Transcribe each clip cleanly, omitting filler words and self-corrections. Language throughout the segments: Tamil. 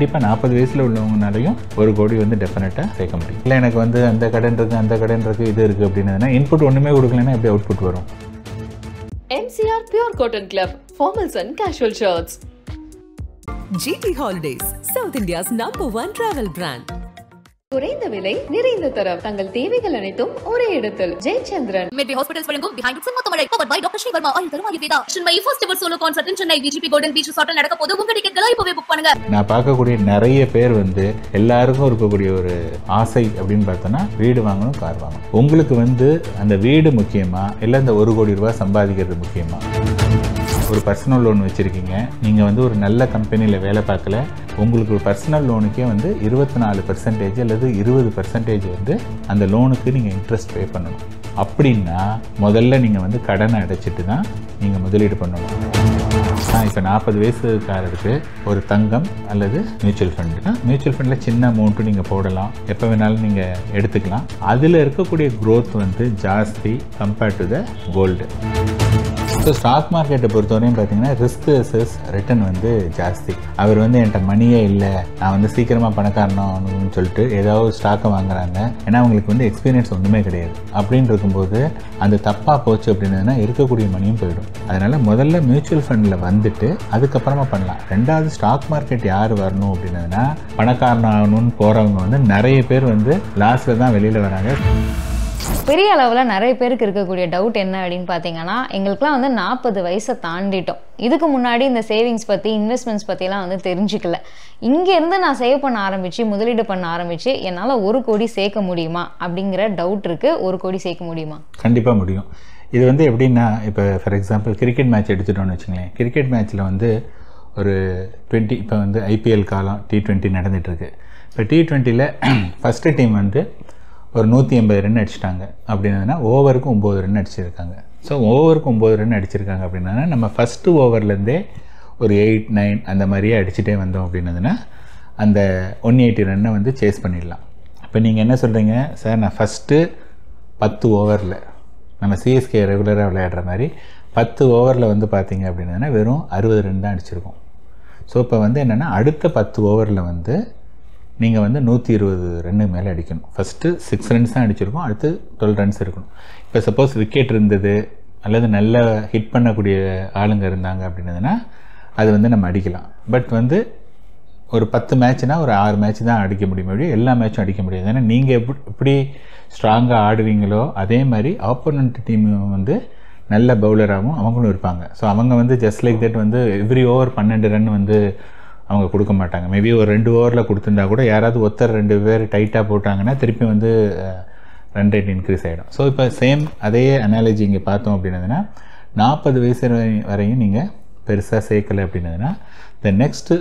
கண்டிப்பாக 40 வயசில் உள்ளவங்கனாலையும் 1 கோடி வந்து டெஃபினட்டாக சேர்க்க முடியும். இல்லை எனக்கு வந்து அந்த கடன் இருக்குது இது இருக்குது அப்படின்னா இன்புட் ஒன்றுமே கொடுக்கலன்னா எப்படி அவுட்புட் வரும்? MCR Pure Cotton Club, formals and casual shirts. GT Holidays, South India's #1 travel brand. குறைந்த விலை நிறைந்த தரம் தங்கள் தேவைகள் அனைத்தும் ஒரே இடத்தில். ஜெயச்சந்திரன் Medway Hospitals வழங்கும் Behind It Mothamai powered by Dr. Sri Verma Oil Tharum Ayurveda. Chennai first ever solo concert in Chennai VGP Golden Beach Resort நடக்க போது உங்க டிக்கெட்களை இப்பவே புக் பண்ணுங்க. நான் பார்க்கக்கூடிய நிறைய பேர் வந்து எல்லாருக்கும் இருக்கக்கூடிய ஒரு ஆசை அப்படின்னு பார்த்தோன்னா வீடு வாங்கணும், கார் வாங்கணும். உங்களுக்கு வந்து அந்த வீடு முக்கியமா இல்லை இந்த 1 கோடி ரூபாய் சம்பாதிக்கிறது முக்கியமா? ஒரு பர்சனல் லோன் வச்சுருக்கீங்க, நீங்கள் வந்து ஒரு நல்ல கம்பெனியில் வேலை பார்க்கல, உங்களுக்கு ஒரு பர்சனல் லோனுக்கே வந்து 24% அல்லது 20% வந்து அந்த லோனுக்கு நீங்கள் இன்ட்ரெஸ்ட் பே பண்ணணும். அப்படின்னா முதல்ல நீங்கள் வந்து கடனை அடைச்சிட்டு தான் நீங்கள் முதலீடு பண்ணணும். இப்போ 40 வயசுக்காரருக்கு ஒரு தங்கம் அல்லது மியூச்சுவல் ஃபண்டுனா மியூச்சுவல் ஃபண்டில் சின்ன அமௌண்ட்டு நீங்கள் போடலாம், எப்போ வேணாலும் நீங்கள் எடுத்துக்கலாம். அதில் இருக்கக்கூடிய க்ரோத் வந்து ஜாஸ்தி compared to the gold. So stock மார்க்கெட்டை பொறுத்தவரையும் பார்த்தீங்கன்னா ரிஸ்க் வெர்சஸ் ரிட்டர்ன் வந்து ஜாஸ்தி. அவர் வந்து என்கிட்ட மணியே இல்லை, நான் வந்து சீக்கிரமாக பணக்காரனாகணும்னு சொல்லிட்டு ஏதாவது ஸ்டாக்கை வாங்குறாங்க. ஏன்னா அவங்களுக்கு வந்து எக்ஸ்பீரியன்ஸ் ஒன்றுமே கிடையாது. அப்படின்னு இருக்கும்போது அந்த தப்பாக போச்சு அப்படின்னா இருக்கக்கூடிய மணியும் போயிடும். அதனால் முதல்ல மியூச்சுவல் ஃபண்டில் வந்துட்டு அதுக்கப்புறமா பண்ணலாம். ரெண்டாவது ஸ்டாக் மார்க்கெட் யார் வரணும் அப்படின்னதுன்னா பணக்காரனாகணும்னு போகிறவங்க வந்து நிறைய பேர் வந்து லாஸ்ட்டில் தான் வெளியில் வராங்க. பெரிய அளவில் நிறைய பேருக்கு இருக்கக்கூடிய டவுட் என்ன அப்படின்னு பார்த்தீங்கன்னா, எங்களுக்குலாம் வந்து 40 வயசை தாண்டிட்டோம், இதுக்கு முன்னாடி இந்த சேவிங்ஸ் பற்றி இன்வெஸ்ட்மெண்ட்ஸ் பற்றிலாம் வந்து தெரிஞ்சிக்கல, இங்கேருந்து நான் சேவ் பண்ண ஆரம்பித்து முதலீடு பண்ண ஆரம்பித்து என்னால் 1 கோடி சேர்க்க முடியுமா அப்படிங்கிற டவுட் இருக்குது. 1 கோடி சேர்க்க முடியுமா? கண்டிப்பாக முடியும். இது வந்து எப்படின்னா, இப்போ ஃபார் எக்ஸாம்பிள் கிரிக்கெட் மேட்ச் எடுத்துட்டோன்னு வச்சுங்களேன். கிரிக்கெட் மேட்ச்சில் வந்து ஒரு 20 இப்போ வந்து ஐபிஎல் காலம் T20 நடந்துகிட்ருக்கு. இப்போ T20யில் ஃபஸ்ட்டு டீம் வந்து ஒரு 180 ரன் அடிச்சிட்டாங்க அப்படின்னா ஓவருக்கு 9 ரன் அடிச்சிருக்காங்க. ஸோ ஓவருக்கு 9 ரன் அடிச்சிருக்காங்க அப்படின்னா நம்ம ஃபஸ்ட்டு ஓவர்லேருந்தே ஒரு 8, 9 அந்த மாதிரியே அடிச்சுட்டே வந்தோம் அப்படின்னதுன்னா அந்த 180 ரன்னை வந்து சேஸ் பண்ணிடலாம். இப்போ நீங்கள் என்ன சொல்கிறீங்க சார், நான் ஃபஸ்ட்டு 10 ஓவரில் நம்ம சிஎஸ்கே ரெகுலராக விளையாடுற மாதிரி 10 ஓவரில் வந்து பார்த்தீங்க அப்படின்னா வெறும் 60 ரன் தான் அடிச்சிருக்கோம். ஸோ இப்போ வந்து என்னென்னா அடுத்த 10 ஓவரில் வந்து நீங்கள் வந்து 120 ரன்னு மேலே அடிக்கணும். ஃபஸ்ட்டு 6 ரன்ஸ் தான் அடிச்சிருக்கோம், அடுத்து 12 ரன்ஸ் இருக்கணும். இப்போ சப்போஸ் விக்கெட் இருந்தது அல்லது நல்ல ஹிட் பண்ணக்கூடிய ஆளுங்க இருந்தாங்க அப்படின்னதுன்னா அது வந்து நம்ம அடிக்கலாம். பட் வந்து ஒரு 10 மேட்ச்னால் ஒரு 6 மேட்ச் தான் அடிக்க முடியும், எல்லா மேட்சும் அடிக்க முடியாது. ஏன்னா நீங்கள் எப்படி ஸ்ட்ராங்காக ஆடுவீங்களோ அதே மாதிரி ஆப்போனண்ட் டீம் வந்து நல்ல பவுலராகவும் அவங்களும் இருப்பாங்க. ஸோ அவங்க வந்து ஜஸ்ட் லைக் தட் வந்து எவ்ரி ஓவர் 12 ரன் வந்து அவங்க கொடுக்க மாட்டாங்க. மேபி ஒரு 2 ஓவரில் கொடுத்துருந்தா கூட யாராவது ஒருத்தர் 2 பேர் டைட்டாக போட்டாங்கன்னா திருப்பி வந்து ரன் ரேட் இன்க்ரீஸ் ஆகிடும். ஸோ இப்போ சேம் அதே அனாலஜி இங்கே பார்த்தோம் அப்படின்னதுன்னா 40 வயசு வரையும் நீங்கள் பெருசாக சேர்க்கலை அப்படின்னதுன்னா the next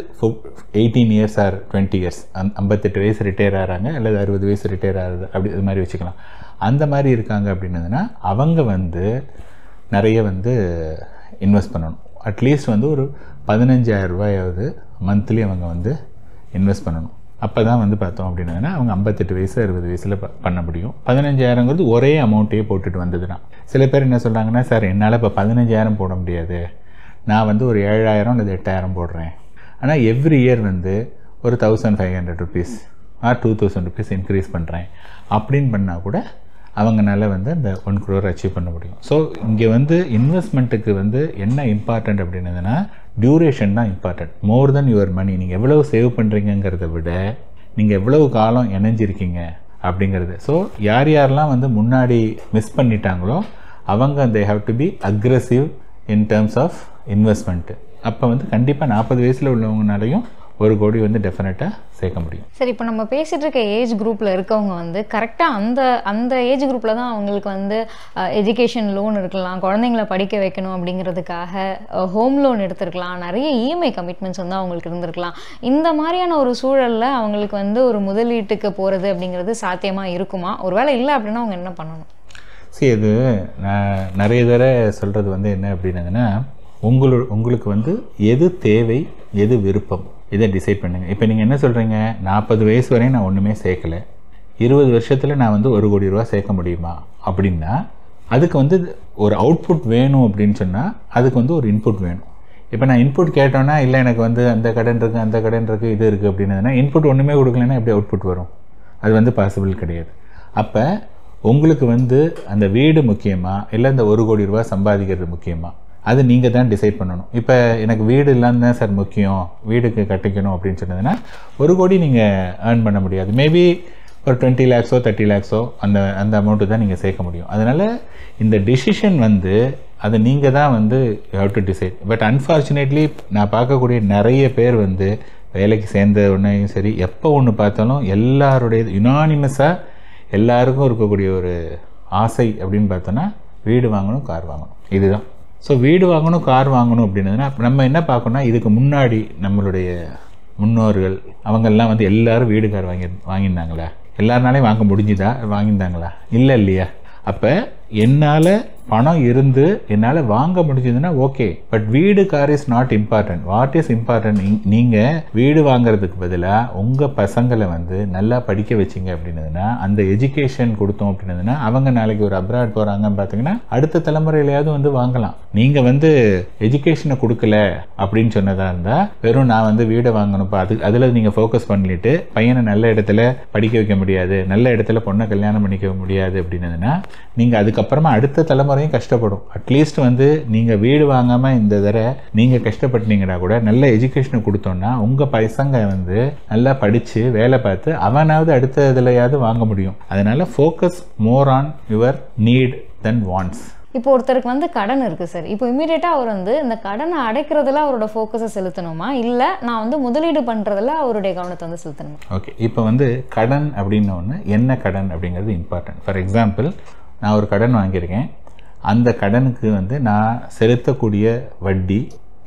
18 years or 20 years 58 வயசு ரிட்டையர் ஆகிறாங்க அல்லது 60 வயசு ரிட்டையர் ஆகுது, அப்படி இது மாதிரி வச்சுக்கலாம். அந்த மாதிரி இருக்காங்க அப்படின்னதுன்னா அவங்க வந்து நிறைய வந்து இன்வெஸ்ட் பண்ணணும். அட்லீஸ்ட் வந்து ஒரு 15,000 ரூபாயாவது மந்த்லி அவங்க வந்து இன்வெஸ்ட் பண்ணணும். அப்போ தான் வந்து பார்த்தோம் அப்படின்னா அவங்க 58 வயசு 60 வயசில் பண்ண முடியும். 15,000ங்கிறது ஒரே அமௌண்ட்டையே போட்டுட்டு வந்ததுன்னா. சில பேர் என்ன சொல்கிறாங்கன்னா, சார் என்னால் இப்போ 15,000 போட முடியாது, நான் வந்து ஒரு 7,000 அல்லது 8,000 போடுறேன், ஆனால் எவ்ரி இயர் வந்து ஒரு 1,500 ருபீஸ் ஆர் 2,000 ருபீஸ் இன்க்ரீஸ் பண்ணுறேன் அப்படின்னு பண்ணால் கூட அவங்களால வந்து அந்த 1 crore அச்சீவ் பண்ண முடியும். ஸோ இங்கே வந்து இன்வெஸ்ட்மெண்ட்டுக்கு வந்து என்ன இம்பார்ட்டண்ட் அப்படின்னதுன்னா டியூரேஷன் தான் important, more then your money. நீங்கள் எவ்வளவு சேவ் பண்ணுறீங்கிறத விட நீங்கள் எவ்வளவு காலம் இணைஞ்சிருக்கீங்க அப்படிங்கிறது. ஸோ யாரெல்லாம் வந்து முன்னாடி மிஸ் பண்ணிட்டாங்களோ அவங்க they have to be aggressive in terms of இன்வெஸ்ட்மெண்ட்டு. அப்போ வந்து கண்டிப்பாக 40 வயசில் உள்ளவங்கனாலையும் 1 கோடி வந்து டெஃபினட்டாக சேர்க்க முடியும். சரி, இப்போ நம்ம பேசிகிட்டு இருக்க ஏஜ் குரூப்பில் இருக்கவங்க வந்து கரெக்டாக அந்த ஏஜ் குரூப்பில் தான் அவங்களுக்கு வந்து எஜுகேஷன் லோன் இருக்கலாம், குழந்தைங்கள படிக்க வைக்கணும் அப்படிங்கிறதுக்காக ஹோம் லோன் எடுத்துருக்கலாம், நிறைய இஎம்ஐ கமிட்மெண்ட்ஸ் வந்து அவங்களுக்கு இருந்திருக்கலாம். இந்த மாதிரியான ஒரு சூழலில் அவங்களுக்கு வந்து ஒரு முதலீட்டுக்கு போகிறது அப்படிங்கிறது சாத்தியமாக இருக்குமா? ஒரு வேளை இல்லை அப்படின்னா அவங்க என்ன பண்ணணும்? சரி, இது நான் நிறைய தடவை சொல்கிறது வந்து என்ன அப்படின்னாங்கன்னா உங்களுக்கு வந்து எது தேவை எது விருப்பம் இதை டிசைட் பண்ணுங்கள். இப்போ நீங்கள் என்ன சொல்கிறீங்க, 40 வயசு வரையும் நான் ஒன்றுமே சேர்க்கலை, 20 வருஷத்தில் நான் வந்து 1 கோடி ரூபா சேர்க்க முடியுமா அப்படின்னா அதுக்கு வந்து ஒரு அவுட்புட் வேணும் அப்படின்னு சொன்னால் அதுக்கு வந்து ஒரு இன்புட் வேணும். இப்போ நான் இன்புட் கேட்டோன்னா இல்லை எனக்கு வந்து அந்த கடன் இருக்குது அந்த கடன் இருக்குது இது இருக்குது அப்படின்னதுன்னா இன்புட் ஒன்றுமே கொடுக்கலன்னா எப்படி அவுட்புட் வரும்? அது வந்து பாசிபிள் கிடையாது. அப்போ உங்களுக்கு வந்து அந்த வீடு முக்கியமா இல்லை இந்த 1 கோடி ரூபா சம்பாதிக்கிறது முக்கியமா? அது நீங்கள் தான் டிசைட் பண்ணணும். இப்போ எனக்கு வீடு இல்லாமல் தான் சார் முக்கியம், வீடுக்கு கட்டிக்கணும் அப்படின்னு சொன்னதுன்னா 1 கோடி நீங்கள் ஏர்ன் பண்ண முடியாது. மேபி ஒரு 20 lakhs 30 lakhs அந்த அமௌண்ட்டு தான் நீங்கள் சேர்க்க முடியும். அதனால் இந்த டிசிஷன் வந்து அது நீங்கள் தான் வந்து you have to decide. But unfortunately நான் பார்க்கக்கூடிய நிறைய பேர் வந்து வேலைக்கு சேர்ந்த உடனேயும் சரி எப்போ ஒன்று பார்த்தாலும் எல்லாருடைய யுனானிமஸாக எல்லாருக்கும் இருக்கக்கூடிய ஒரு ஆசை அப்படின்னு பார்த்தோன்னா வீடு வாங்கணும், கார் வாங்கணும், இதுதான். ஸோ வீடு வாங்கணும், கார் வாங்கணும் அப்படின்னதுன்னா நம்ம என்ன பார்க்கணும்னா இதுக்கு முன்னாடி நம்மளுடைய முன்னோர்கள் அவங்கெல்லாம் வந்து எல்லாரும் வீடு கார் வாங்கியிருந்தாங்களா? எல்லாருனாலையும் வாங்க முடிஞ்சுதா? வாங்கியிருந்தாங்களா? இல்லை இல்லையா? அப்போ என்னால் பணம் இருந்து என்னால் வாங்க முடிஞ்சதுன்னா ஓகே. பட் வீடு car is not important. What is important, நீங்கள் வீடு வாங்குறதுக்கு பதிலாக உங்கள் பசங்களை வந்து நல்லா படிக்க வச்சிங்க அப்படின்னதுன்னா, அந்த எஜுகேஷன் கொடுத்தோம் அப்படின்னதுன்னா அவங்க நாளைக்கு ஒரு அப்ராட் போகிறாங்கன்னு பார்த்தீங்கன்னா அடுத்த தலைமுறையிலையாவது வந்து வாங்கலாம். நீங்கள் வந்து எஜுகேஷனை கொடுக்கல அப்படின்னு சொன்னதாக இருந்தால் வெறும் நான் வந்து வீடை வாங்கணும்ப்பா அதில் நீங்கள் ஃபோக்கஸ் பண்ணிட்டு பையனை நல்ல இடத்துல படிக்க வைக்க முடியாது, நல்ல இடத்துல பொண்ணை கல்யாணம் பண்ணிக்க முடியாது அப்படின்னதுன்னா நீங்கள் அதுக்கப்புறமா அடுத்த தலைமுறையும் கஷ்டப்படும். அட்லீஸ்ட் வந்து நீங்கள் வீடு வாங்காமல் இந்த தடவை நீங்கள் கஷ்டப்பட்டீங்கன்னா கூட நல்ல எஜுகேஷனை கொடுத்தோன்னா உங்கள் பசங்க வந்து நல்லா படித்து வேலை பார்த்து அவனாவது அடுத்த இதுலையாவது வாங்க முடியும். அதனால் focus more on your need than wants. இப்போ ஒருத்தருக்கு வந்து கடன் இருக்குது சார். இப்போ இமீடியட்டாக அவர் வந்து இந்த கடனை அடைக்கிறதுல அவரோட ஃபோக்கஸை செலுத்தணுமா, இல்லை நான் வந்து முதலீடு பண்ணுறதுல அவருடைய கவனத்தை வந்து செலுத்தணுமா? ஓகே, இப்போ வந்து கடன் அப்படின்னு ஒன்று என்ன கடன் அப்படிங்கிறது இம்பார்ட்டன்ட். ஃபார் எக்ஸாம்பிள் நான் ஒரு கடன் வாங்கியிருக்கேன். அந்த கடனுக்கு வந்து நான் செலுத்தக்கூடிய வட்டி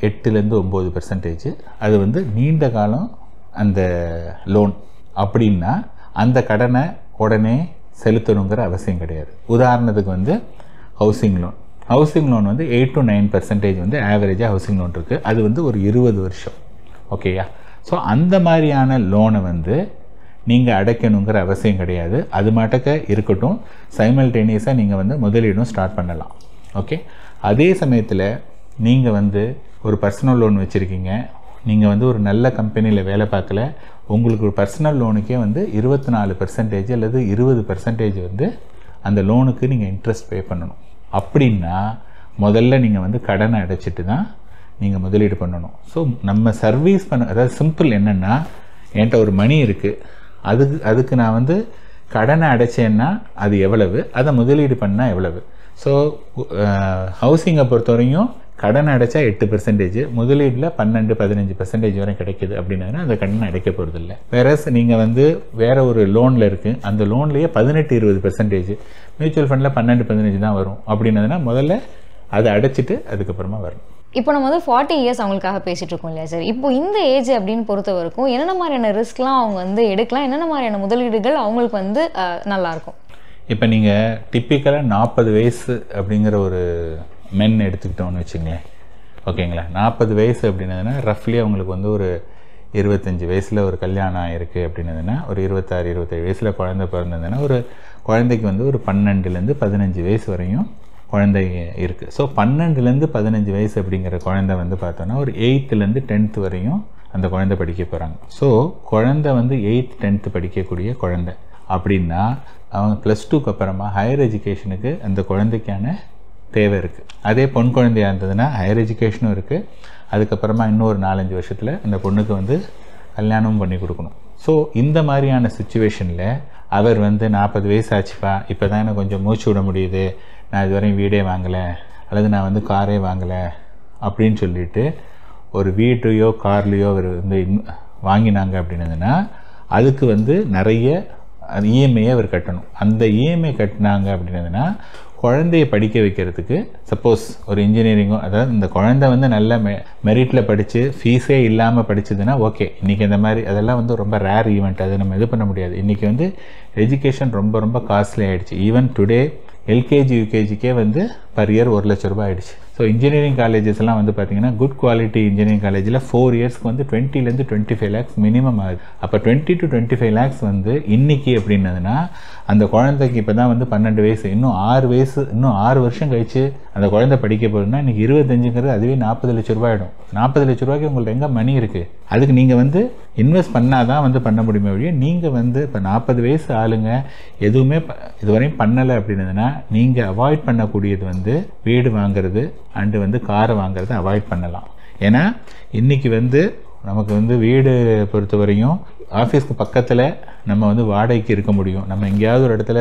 8-9%. அது வந்து நீண்ட காலம் அந்த லோன் அப்படின்னா அந்த கடனை உடனே செலுத்தணுங்கிற அவசியம் கிடையாது. உதாரணத்துக்கு வந்து ஹவுசிங் லோன் வந்து 8-9% வந்து ஆவரேஜாக ஹவுசிங் லோன் இருக்குது. அது வந்து ஒரு 20 வருஷம். ஓகேயா? ஸோ அந்த மாதிரியான லோனை வந்து நீங்கள் அடைக்கணுங்கிற அவசியம் கிடையாது. அது மாட்டக்க இருக்கட்டும், சைமல்டேனியஸாக நீங்கள் வந்து முதலீடும் ஸ்டார்ட் பண்ணலாம். ஓகே, அதே சமயத்தில் நீங்கள் வந்து ஒரு பர்சனல் லோன் வச்சுருக்கீங்க, நீங்கள் வந்து ஒரு நல்ல கம்பெனியில் வேலை பார்க்கல, உங்களுக்கு ஒரு பர்சனல் லோனுக்கே வந்து 24% அல்லது 20% வந்து அந்த லோனுக்கு நீங்கள் இன்ட்ரெஸ்ட் பே பண்ணணும். அப்படின்னா முதல்ல நீங்கள் வந்து கடனை அடைச்சிட்டு தான் நீங்கள் முதலீடு பண்ணணும். ஸோ நம்ம சர்வீஸ் அதாவது சிம்பிள் என்னென்னா, என்கிட்ட ஒரு மணி இருக்குது, அதுக்கு நான் வந்து கடனை அடைச்சேன்னா அது எவ்வளவு, அதை முதலீடு பண்ணால் எவ்வளவு. ஸோ ஹவுசிங்கை பொறுத்தவரையும் கடன் அடைச்சா 8%, முதலீடில் 12-15% வரை கிடைக்குது அப்படின்னா அந்த கடனை அடைக்க போகிறது இல்லை. வேறஸ் நீங்கள் வந்து வேறு ஒரு லோனில் இருக்குது, அந்த லோன்லேயே 18-20%, மியூச்சுவல் ஃபண்டில் 12-15 தான் வரும் அப்படின்னதுன்னா முதல்ல அதை அடைச்சிட்டு அதுக்கப்புறமா வரணும். இப்போ நம்ம வந்து 40 இயர்ஸ் அவங்களுக்காக பேசிகிட்டு இருக்கோம் இல்லையா சார்? இப்போ இந்த ஏஜ் அப்படின்னு பொறுத்த வரைக்கும் என்னென்ன மாதிரியான ரிஸ்க்லாம் அவங்க வந்து எடுக்கலாம், என்னென்ன மாதிரியான முதலீடுகள் அவங்களுக்கு வந்து நல்லாயிருக்கும்? இப்போ நீங்கள் டிப்பிக்கலாக 40 வயசு அப்படிங்கிற ஒரு மென் எடுத்துக்கிட்டோன்னு வச்சுங்களேன். ஓகேங்களா? 40 வயசு அப்படின்னதுன்னா ரஃப்லி அவங்களுக்கு வந்து ஒரு 25 வயசில் ஒரு கல்யாணம் இருக்குது அப்படின்னதுன்னா, ஒரு 26-27 வயசில் குழந்தை பிறந்ததுன்னா ஒரு குழந்தைக்கு வந்து ஒரு 12-15 வயசு வரையும் குழந்தை இருக்குது. ஸோ 12-15 வயசு அப்படிங்கிற குழந்தை வந்து பார்த்தோன்னா ஒரு 8th-லேருந்து 10th வரையும் அந்த குழந்தை படிக்க போகிறாங்க. ஸோ குழந்தை வந்து 8th 10th படிக்கக்கூடிய குழந்தை அப்படின்னா அவங்க +2க்கு அப்புறமா ஹையர் எஜுகேஷனுக்கு அந்த குழந்தைக்கான தேவை இருக்குது. அதே பொன் குழந்தையாக இருந்ததுன்னா ஹையர் எஜுகேஷனும் இருக்குது, அதுக்கப்புறமா இன்னும் ஒரு 4-5 வருஷத்தில் அந்த பொண்ணுக்கு வந்து கல்யாணமும் பண்ணி கொடுக்கணும். ஸோ இந்த மாதிரியான சுச்சுவேஷனில் அவர் வந்து 40 வயசு ஆச்சுப்பா, இப்போ தான் எனக்கு கொஞ்சம் மூச்சு விட முடியுது, நான் இதுவரையும் வீடே வாங்கலை அல்லது நான் வந்து காரே வாங்கலை அப்படின்னு சொல்லிட்டு ஒரு வீட்டையோ கார்லேயோ அவர் வந்து வாங்கினாங்க அப்படின்னதுன்னா அதுக்கு வந்து நிறைய இஎம்ஐயை அவர் கட்டணும். அந்த இஎம்ஐ கட்டினாங்க அப்படின்னதுன்னா குழந்தைய படிக்க வைக்கிறதுக்கு, சப்போஸ் ஒரு இன்ஜினியரிங்கோ, அதாவது இந்த குழந்தை வந்து நல்ல மெரிட்டில் படித்து ஃபீஸே இல்லாமல் படித்ததுன்னா ஓகே. இன்றைக்கி இந்த மாதிரி அதெல்லாம் வந்து ரொம்ப ரேர் ஈவெண்ட், அதை நம்ம இது பண்ண முடியாது. இன்றைக்கி வந்து எஜுகேஷன் ரொம்ப ரொம்ப காஸ்ட்லி ஆகிடுச்சு. ஈவன் டுடே எல்கேஜி யூகேஜிக்கே வந்து பர் இயர் 1 லட்ச ரூபாய் ஆகிடுச்சு. ஸோ இன்ஜினியரிங் காலேஜஸ்லாம் வந்து பார்த்திங்கன்னா குட் குவாலிட்டி இன்ஜினியரிங் காலேஜில் 4 இயர்ஸ்க்கு வந்து 20-25 lakhs மினிமம் ஆகுது. அப்போ 20 to 25 lakhs வந்து இன்றைக்கி அப்படின்னதுன்னா அந்த குழந்தைக்கு இப்போ தான் வந்து 12 வயசு, இன்னும் 6 வயசு, இன்னும் 6 வருஷம் கழிச்சு அந்த குழந்தை படிக்க போகுதுன்னா இன்றைக்கி 25ங்கிறது அதுவே 40 லட்ச ரூபாய் ஆகிடும். 40 லட்ச ரூபாய்க்கு உங்களுக்கு எங்கே மணி இருக்குது? அதுக்கு நீங்கள் வந்து இன்வெஸ்ட் பண்ணால் தான் வந்து பண்ண முடியுமே வழியே. நீங்கள் வந்து இப்போ 40 வயசு ஆளுங்க எதுவுமே இதுவரையும் பண்ணலை அப்படின்னதுன்னா நீங்கள் அவாய்ட் பண்ணக்கூடியது வந்து வீடு வாங்குறது அண்டு வந்து காரை வாங்குறதை அவாய்ட் பண்ணலாம். ஏன்னா இன்றைக்கி வந்து நமக்கு வந்து வீடு பொறுத்தவரையும் ஆஃபீஸ்க்கு பக்கத்தில் நம்ம வந்து வாடகைக்கு இருக்க முடியும். நம்ம எங்கேயாவது ஒரு இடத்துல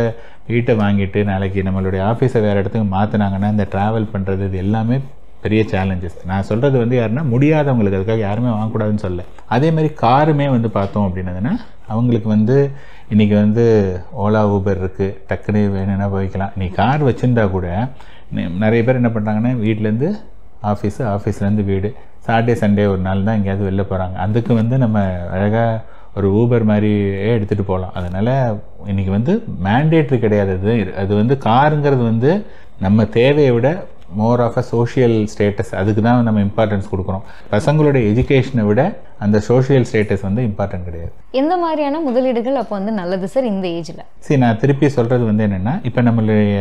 வீட்டை வாங்கிட்டு நாளைக்கு நம்மளுடைய ஆஃபீஸை வேறு இடத்துக்கு மாற்றினாங்கன்னா இந்த ட்ராவல் பண்ணுறது இது எல்லாமே பெரிய சேலஞ்சஸ். நான் சொல்கிறது வந்து யாருன்னா முடியாதவங்களுக்கு, அதுக்காக யாருமே வாங்கக்கூடாதுன்னு சொல்ல. அதேமாதிரி காருமே வந்து பார்த்தோம் அப்படின்னதுன்னா அவங்களுக்கு வந்து இன்றைக்கி வந்து ஓலா ஊபர் இருக்குது, டக்குனு வேணும்னா போய்க்கலாம். நீ கார் வச்சுருந்தா கூட நிறைய பேர் என்ன பண்ணுறாங்கன்னா வீட்டிலேருந்து ஆஃபீஸு, ஆஃபீஸ்லேருந்து வீடு, சாட்டர்டே சண்டே ஒரு நாள் தான் எங்கேயாவது வெளில போகிறாங்க. அதுக்கு வந்து நம்ம அழகாக ஒரு ஊபர் மாதிரியே எடுத்துகிட்டு போகலாம். அதனால் இன்றைக்கி வந்து மேண்டேட்ரி கிடையாது. அது வந்து காருங்கிறது வந்து நம்ம தேவையை விட more of a social status, அதுக்கு தான் நம்ம இம்பார்ட்டன்ஸ் கொடுக்குறோம். பசங்களுடைய எஜுகேஷனை விட அந்த சோஷியல் ஸ்டேட்டஸ் வந்து இம்பார்ட்டன்ட் கிடையாது. எந்த மாதிரியான முதலீடுகள் அப்போ வந்து நல்லது சார் இந்த ஏஜில்? சரி, நான் திருப்பி சொல்கிறது வந்து என்னென்னா, இப்போ நம்மளுடைய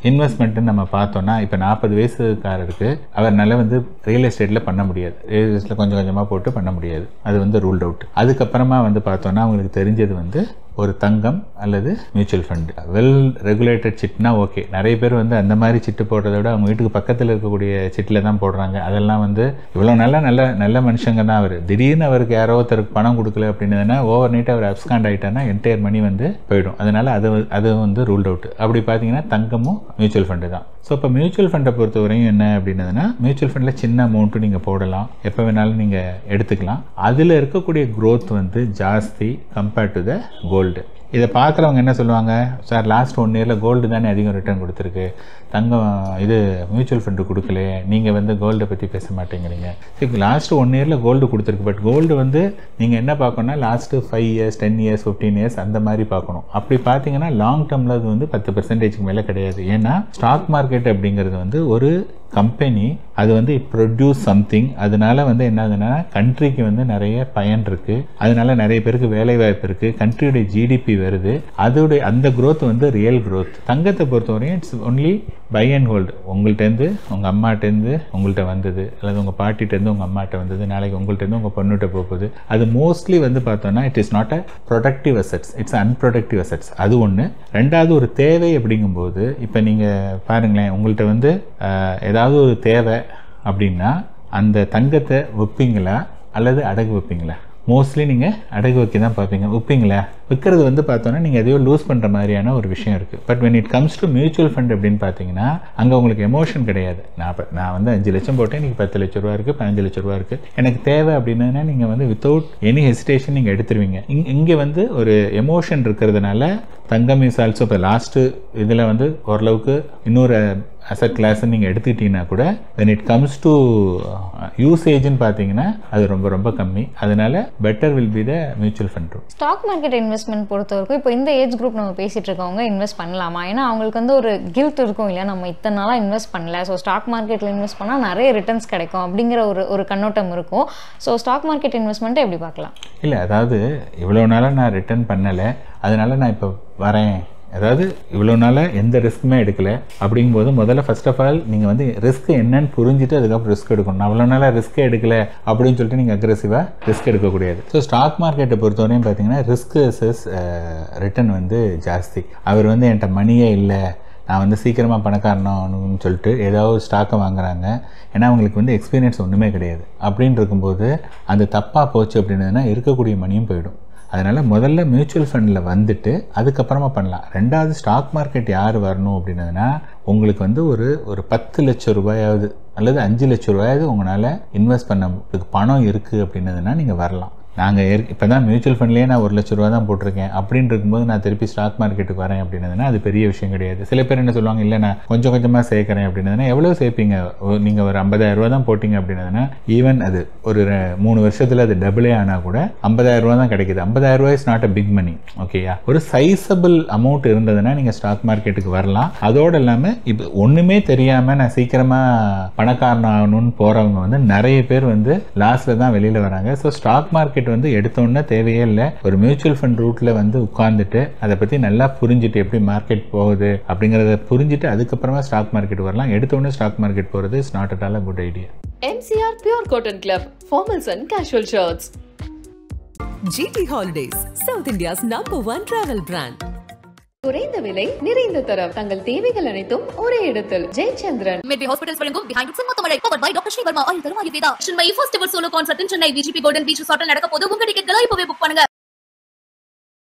இன்வெஸ்ட்மெண்ட்டுன்னு நம்ம பார்த்தோன்னா இப்போ 40 வயசுக்காரருக்கு அவர்னால வந்து ரியல் எஸ்டேட்டில் பண்ண முடியாது. ரியல் எஸ்டேட்டில் கொஞ்சம் கொஞ்சமாக போட்டு பண்ண முடியாது, அது வந்து ரூல்ட் அவுட். அதுக்கப்புறமா வந்து பார்த்தோன்னா அவங்களுக்கு தெரிஞ்சது வந்து ஒரு தங்கம் அல்லது மியூச்சுவல் ஃபண்டு, வெல் ரெகுலேட்டட் சிட்னா ஓகே. நிறைய பேர் வந்து அந்த மாதிரி சிட்டு போடுறத விட அவங்க வீட்டுக்கு பக்கத்தில் இருக்கக்கூடிய சிட்டில் தான் போடுறாங்க. அதெல்லாம் வந்து இவ்வளோ நல்ல மனுஷங்க தான். அவர் திடீர்னு அவருக்கு யாரோ ஒருத்தருக்கு பணம் கொடுக்கல அப்படின்னதுன்னா ஓவர் நைட் அவர் அப்ஸ்காண்ட் ஆகிட்டார்னா என்டையர் மணி வந்து போயிடும். அதனால் அது வந்து ரூல்ட் அவுட். அப்படி பார்த்தீங்கன்னா தங்கமும் மியூச்சுவல் ஃபண்டு தான். ஸோ இப்போ மியூச்சுவல் ஃபண்டை பொறுத்தவரையும் என்ன அப்படின்னதுன்னா, மியூச்சுவல் ஃபண்டில் சின்ன அமௌண்ட்டும் நீங்கள் போடலாம், எப்போ வேணாலும் நீங்கள் எடுத்துக்கலாம். அதில் இருக்கக்கூடிய க்ரோத் வந்து ஜாஸ்தி கம்பேர்ட் டு த கோல்டு. இதை பார்க்குறவங்க என்ன சொல்லுவாங்க, சார் லாஸ்ட் 1 இயரில் கோல்டு தானே அதிகம் ரிட்டர்ன் கொடுத்துருக்கு, தங்கம் இது மியூச்சுவல் ஃபண்டு கொடுக்கல, நீங்கள் வந்து கோல்டை பற்றி பேச மாட்டேங்கிறீங்க. சரி, லாஸ்ட்டு 1 இயரில் கோல்டு கொடுத்துருக்கு. பட் கோல்டு வந்து நீங்கள் என்ன பார்க்கணுன்னா லாஸ்ட்டு 5 இயர்ஸ் 10 இயர்ஸ் 15 இயர்ஸ் அந்த மாதிரி பார்க்கணும். அப்படி பார்த்தீங்கன்னா லாங் டேர்மில் அது வந்து 10% மேலே கிடையாது. ஏன்னா ஸ்டாக் மார்க்கெட் அப்படிங்கிறது வந்து ஒரு கம்பெனி, அது வந்து இட் ப்ரொடியூஸ் சம்திங். அதனால வந்து என்ன ஆகுதுன்னா கண்ட்ரிக்கு வந்து நிறைய பயன் இருக்குது, அதனால நிறைய பேருக்கு வேலை வாய்ப்பு இருக்குது, கண்ட்ரியுடைய ஜிடிபி வருது, அதோடைய அந்த க்ரோத் வந்து ரியல் க்ரோத். தங்கத்தை பொறுத்தவரையும் it's only buy and hold. உங்கள்கிட்டேருந்து உங்கள் அம்மாட்டேருந்து உங்கள்கிட்ட வந்தது, அல்லது உங்கள் பாட்டிகிட்டேருந்து உங்கள் அம்மாட்ட வந்தது, நாளைக்கு உங்கள்கிட்டேருந்து உங்கள் பொண்ணுகிட்ட போகுது. அது மோஸ்ட்லி வந்து பார்த்தோன்னா it is not a productive assets, it's unproductive assets. அது ஒன்று. ரெண்டாவது, ஒரு தேவை அப்படிங்கும்போது இப்போ நீங்கள் பாருங்களேன், உங்கள்கிட்ட வந்து ஏதாவது ஒரு தேவை அப்படின்னா அந்த தங்கத்தை விற்பீங்களா அல்லது அடகு வைப்பீங்களா? மோஸ்ட்லி நீங்கள் அடகு வைக்க தான் பார்ப்பீங்க. விற்பீங்களா? விற்கிறது வந்து பார்த்தோன்னா நீங்கள் எதையோ லூஸ் பண்ணுற மாதிரியான ஒரு விஷயம் இருக்குது. But when it comes to mutual fund அப்படின்னு பார்த்தீங்கன்னா அங்கே உங்களுக்கு எமோஷன் கிடையாது. நான் வந்து 5 லட்சம் போட்டேன், இன்றைக்கி 10 லட்ச ரூபா இருக்குது, 15 லட்ச ரூபா இருக்குது, எனக்கு தேவை அப்படின்னா நீங்கள் வந்து வித்தவுட் எனி ஹெசிடேஷன் நீங்கள் எடுத்துருவீங்க. இங்கே வந்து ஒரு எமோஷன் இருக்கிறதுனால தங்கம் இஸ் ஆல்சோ இப்போ லாஸ்ட்டு இதில் வந்து ஓரளவுக்கு இன்னொரு அசட் கிளாஸ் நீங்கள் எடுத்துக்கிட்டீங்கன்னா கூட when it comes to யூசேஜ்னு பார்த்தீங்கன்னா அது ரொம்ப ரொம்ப கம்மி. அதனால better will be the mutual fund. Stock market investment பொறுத்தவரைக்கும் இப்போ இந்த ஏஜ் குரூப் நம்ம பேசிகிட்டு இருக்கவங்க இன்வெஸ்ட் பண்ணலாமா? ஏன்னா அவங்களுக்கு வந்து ஒரு கில்ட் இருக்கும் இல்லையா, நம்ம இத்தனை நாளாக இன்வெஸ்ட் பண்ணல, ஸோ ஸ்டாக் மார்க்கெட்டில் இன்வெஸ்ட் பண்ணால் நிறைய ரிட்டர்ன்ஸ் கிடைக்கும் அப்படிங்கிற ஒரு கண்ணோட்டம் இருக்கும். ஸோ ஸ்டாக் மார்க்கெட் இன்வெஸ்ட்மெண்ட்டை எப்படி பார்க்கலாம்? இல்லை, அதாவது இவ்வளோ நாளாக நான் ரிட்டர்ன் பண்ணலை, அதனால நான் இப்போ வரேன், அதாவது இவ்வளோ நாளாக எந்த ரிஸ்க்குமே எடுக்கலை அப்படிங்கும்போது முதல்ல ஃபர்ஸ்ட் ஆஃப் ஆல் நீங்கள் வந்து ரிஸ்க் என்னன்னு புரிஞ்சுட்டு அதுக்கப்புறம் ரிஸ்க் எடுக்கணும். நான் அவ்வளோ நாளாக ரிஸ்க்கே எடுக்கலை அப்படின்னு சொல்லிட்டு நீங்கள் அக்ரெசிவாக ரிஸ்க் எடுக்கக்கூடாது. ஸோ ஸ்டாக் மார்க்கெட்டை பொறுத்தவரையும் பார்த்தீங்கன்னா ரிஸ்க் வெர்சஸ் ரிட்டர்ன் வந்து ஜாஸ்தி. அவர் வந்து என்கிட்ட மணியே இல்லை, நான் வந்து சீக்கிரமாக பணக்காரனுன்னு சொல்லிட்டு ஏதாவது ஸ்டாக்கை வாங்குறாங்க. ஏன்னா அவங்களுக்கு வந்து எக்ஸ்பீரியன்ஸ் ஒன்றுமே கிடையாது. அப்படின்னு இருக்கும்போது அது தப்பாக போச்சு அப்படின்னதுன்னா இருக்கக்கூடிய மணியும் போயிடும். அதனால் முதல்ல மியூச்சுவல் ஃபண்டில் வந்துட்டு அதுக்கப்புறமா பண்ணலாம். ரெண்டாவது, ஸ்டாக் மார்க்கெட் யார் வரணும் அப்படின்னதுன்னா உங்களுக்கு வந்து ஒரு 10 லட்சம் ரூபாயாவது அல்லது 5 லட்சம் ரூபாயாவது உங்களால் இன்வெஸ்ட் பண்ண பணம் இருக்குது அப்படின்னதுன்னா நீங்கள் வரலாம். நாங்கள் இப்போ தான் மியூச்சுவல் ஃபண்ட்லேயே நான் 1 லட்ச ரூபா தான் போட்டிருக்கேன் அப்படின்னு இருக்கும்போது நான் திருப்பி ஸ்டாக் மார்க்கெட்டுக்கு வரேன் அப்படின்னதுன்னா அது பெரிய விஷயம் கிடையாது. சில பேர் என்ன சொல்லுவாங்க, இல்லை நான் கொஞ்சம் கொஞ்சமாக சேர்க்குறேன் அப்படின்னதுன்னா எவ்வளோ சேர்ப்பீங்க, நீங்கள் ஒரு 50,000 ரூபா தான் போட்டிங்க அப்படின்னதுன்னா ஈவன் அது ஒரு 3 வருஷத்தில் அது டபுளே ஆனால் கூட 50,000 ரூபா தான் கிடைக்குது. 50,000 ரூபா is not a big money. ஓகேயா? ஒரு சைஸபிள் அமௌண்ட் இருந்ததுன்னா நீங்கள் ஸ்டாக் மார்க்கெட்டுக்கு வரலாம். அதோடு இல்லாமல் இப்போ ஒன்றுமே தெரியாமல் நான் சீக்கிரமாக பணக்காரன் ஆகணும்னு போகிறவங்க வந்து நிறைய பேர் வந்து லாஸ்ட்டில் தான் வெளியில் வராங்க. ஸோ ஸ்டாக் மார்க்கெட் மார்க்கெட் வந்து எடுத்தோன்னே தேவையே இல்லை. ஒரு மியூச்சுவல் ஃபண்ட் ரூட்டில் வந்து உட்கார்ந்துட்டு அதை பற்றி நல்லா புரிஞ்சுட்டு எப்படி மார்க்கெட் போகுது அப்படிங்கிறத புரிஞ்சுட்டு அதுக்கப்புறமா ஸ்டாக் மார்க்கெட் வரலாம். எடுத்தோன்னே ஸ்டாக் மார்க்கெட் போகிறது is not at all a good idea. MCR Pure Cotton Club, formals and casual shirts. GT Holidays, South India's #1 travel brand. குறைந்த விலை நிறைந்த தரம் தங்கள் தேவைகள் அனைத்தும் ஒரே இடத்தில். ஜெயச்சந்திரன். Medway Hospitals வழங்கும் Behind It முத்தமழை powered by doctor Sreevarma Ayurveda. Chennai first ever solo concert in Chennai VGP Golden Beach Resort நடக்க போது. உங்க டிக்கெட்களை இப்பவே புக் பண்ணுங்க.